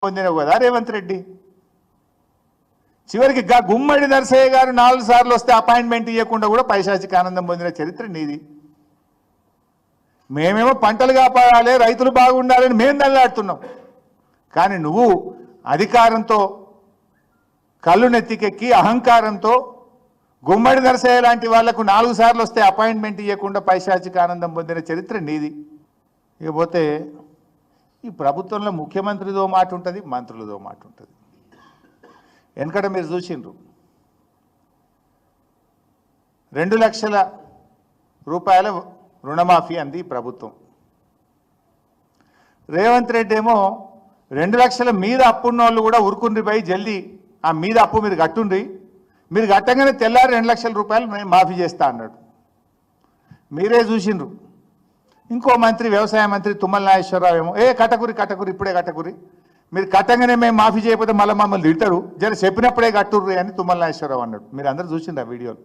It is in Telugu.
పొందినవు కదా రేవంత్ రెడ్డి. చివరికి గుమ్మడి నరసయ్య గారు 4 సార్లు వస్తే అపాయింట్మెంట్ ఇవ్వకుండా కూడా పైశాచిక ఆనందం పొందిన చరిత్ర నీది. మేమేమో పంటలు కాపాడాలి, రైతులు బాగుండాలని మేము దల్లాడుతున్నాం. కానీ నువ్వు అధికారంతో కళ్ళు నెత్తికెక్కి అహంకారంతో గుమ్మడి నరసయ్య లాంటి వాళ్లకు 4 సార్లు వస్తే అపాయింట్మెంట్ ఇవ్వకుండా పైశాచిక ఆనందం పొందిన చరిత్ర నీది. ఇకపోతే ఈ ప్రభుత్వంలో ముఖ్యమంత్రిదో మాట ఉంటుంది, మంత్రులదో మాట ఉంటుంది. వెనకట మీరు చూసిండ్రు 2 లక్షల రూపాయల రుణమాఫీ అంది ప్రభుత్వం. రేవంత్ రెడ్డి ఏమో 2 లక్షల మీద అప్పున్న వాళ్ళు కూడా ఉరుకుండ్రి పోయి జల్దీ ఆ మీద అప్పు మీరు కట్టుండ్రి, మీరు కట్టగానే తెల్లారి 2 లక్షల రూపాయలు నేను మాఫీ చేస్తా అన్నాడు. మీరే చూసిండ్రు. ఇంకో మంత్రి వ్యవసాయ మంత్రి తుమ్మల నాగేశ్వరరావు ఏమో కట్టకురి ఇప్పుడే కట్టకురి, మీరు కట్టంగానే మేము మాఫీ చేయకపోతే మళ్ళీ మమ్మల్ని తిడతారు, జర చెప్పినప్పుడే కట్టుర్రి అని తుమ్మల నాగేశ్వరరావు అన్నాడు. మీరు అందరూ చూసిండ్రు ఆ వీడియోలు.